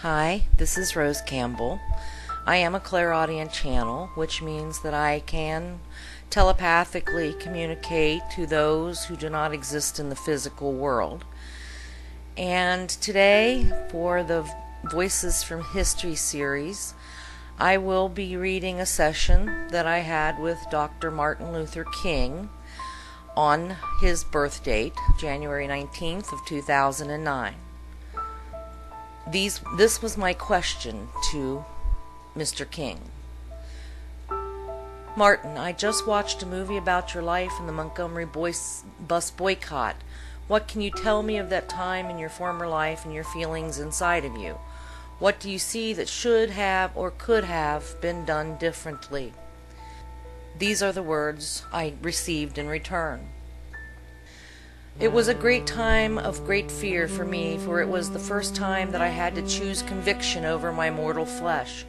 Hi, this is Rose Campbell. I am a clairaudient channel, which means that I can telepathically communicate to those who do not exist in the physical world. And today, for the Voices from History series, I will be reading a session that I had with Dr. Martin Luther King on his birth date, January 19th of 2009. This was my question to Mr. King. Martin, I just watched a movie about your life in the Montgomery bus boycott. What can you tell me of that time in your former life and your feelings inside of you? What do you see that should have or could have been done differently? These are the words I received in return. It was a great time of great fear for me, for it was the first time that I had to choose conviction over my mortal flesh.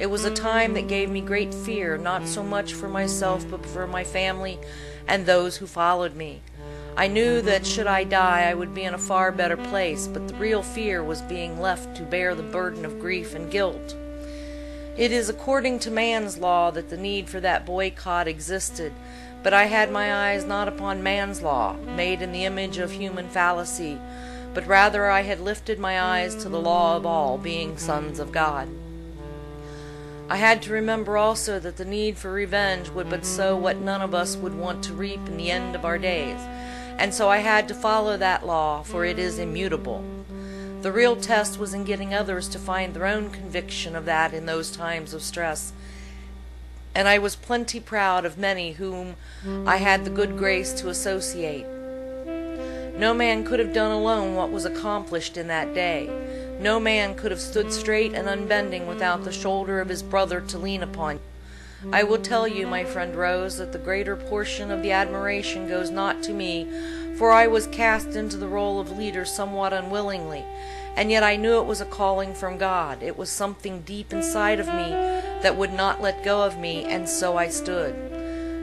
It was a time that gave me great fear, not so much for myself, but for my family and those who followed me. I knew that should I die, I would be in a far better place, but the real fear was being left to bear the burden of grief and guilt. It is according to man's law that the need for that boycott existed, but I had my eyes not upon man's law, made in the image of human fallacy, but rather I had lifted my eyes to the law of all, being sons of God. I had to remember also that the need for revenge would but sow what none of us would want to reap in the end of our days, and so I had to follow that law, for it is immutable. The real test was in getting others to find their own conviction of that in those times of stress, and I was plenty proud of many whom I had the good grace to associate. No man could have done alone what was accomplished in that day. No man could have stood straight and unbending without the shoulder of his brother to lean upon. I will tell you, my friend Rose, that the greater portion of the admiration goes not to me, for I was cast into the role of leader somewhat unwillingly, and yet I knew it was a calling from God. It was something deep inside of me that would not let go of me, and so I stood.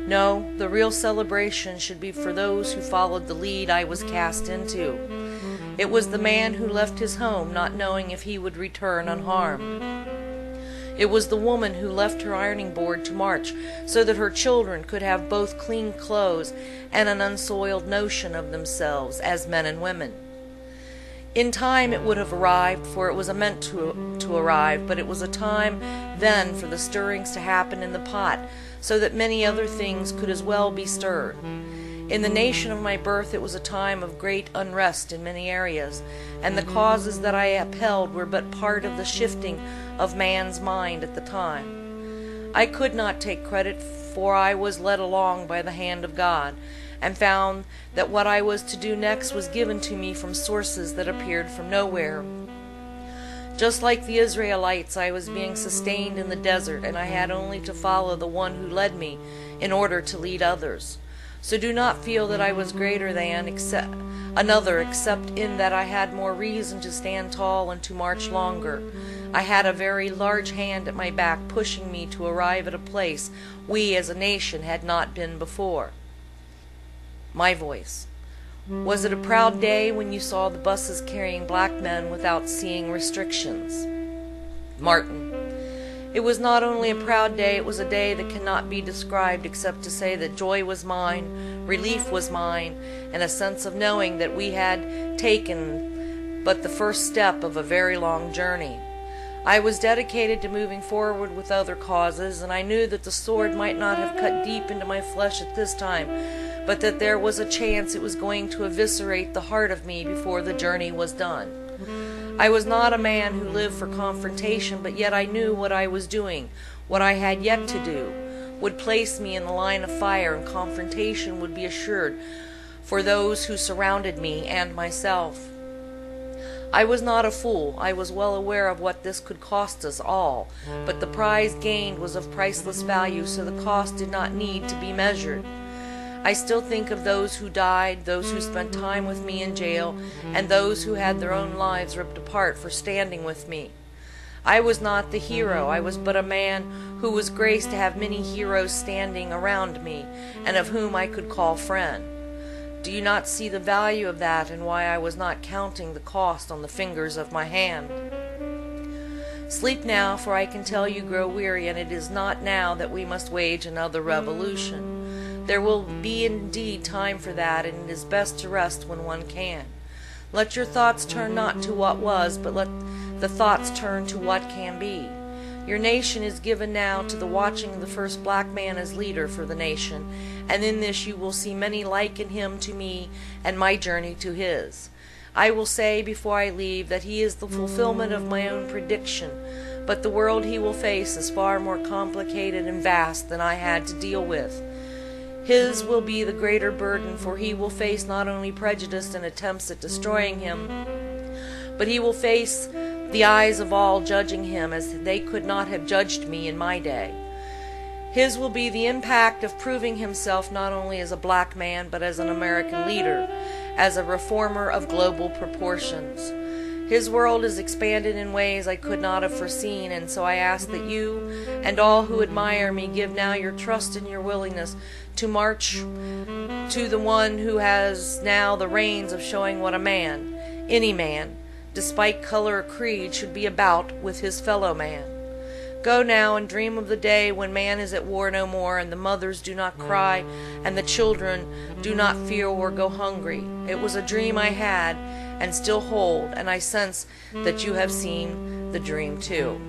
No, the real celebration should be for those who followed the lead I was cast into. It was the man who left his home not knowing if he would return unharmed. It was the woman who left her ironing board to march so that her children could have both clean clothes and an unsoiled notion of themselves as men and women. In time it would have arrived, for it was meant to arrive, but it was a time then for the stirrings to happen in the pot, so that many other things could as well be stirred. In the nation of my birth it was a time of great unrest in many areas, and the causes that I upheld were but part of the shifting of man's mind at the time. I could not take credit, for I was led along by the hand of God, and found that what I was to do next was given to me from sources that appeared from nowhere. Just like the Israelites, I was being sustained in the desert, and I had only to follow the one who led me in order to lead others. So do not feel that I was greater than another, except in that I had more reason to stand tall and to march longer. I had a very large hand at my back pushing me to arrive at a place we as a nation had not been before. My voice. Was it a proud day when you saw the buses carrying black men without seeing restrictions? Martin. It was not only a proud day, it was a day that cannot be described except to say that joy was mine, relief was mine, and a sense of knowing that we had taken but the first step of a very long journey. I was dedicated to moving forward with other causes, and I knew that the sword might not have cut deep into my flesh at this time, but that there was a chance it was going to eviscerate the heart of me before the journey was done. I was not a man who lived for confrontation, but yet I knew what I was doing, what I had yet to do, would place me in the line of fire, and confrontation would be assured for those who surrounded me and myself. I was not a fool. I was well aware of what this could cost us all, but the prize gained was of priceless value, so the cost did not need to be measured. I still think of those who died, those who spent time with me in jail, and those who had their own lives ripped apart for standing with me. I was not the hero. I was but a man who was graced to have many heroes standing around me, and of whom I could call friend. Do you not see the value of that, and why I was not counting the cost on the fingers of my hand? Sleep now, for I can tell you grow weary, and it is not now that we must wage another revolution. There will be indeed time for that, and it is best to rest when one can. Let your thoughts turn not to what was, but let the thoughts turn to what can be. Your nation is given now to the watching of the first black man as leader for the nation, and in this you will see many liken him to me and my journey to his. I will say before I leave that he is the fulfillment of my own prediction, but the world he will face is far more complicated and vast than I had to deal with. His will be the greater burden, for he will face not only prejudice and attempts at destroying him, but he will face the eyes of all judging him as they could not have judged me in my day. His will be the impact of proving himself not only as a black man, but as an American leader, as a reformer of global proportions. His world is expanded in ways I could not have foreseen, and so I ask that you and all who admire me give now your trust and your willingness to march to the one who has now the reins of showing what a man, any man, despite color or creed, should be about with his fellow man. Go now and dream of the day when man is at war no more, and the mothers do not cry, and the children do not fear or go hungry. It was a dream I had, and still hold, and I sense that you have seen the dream too.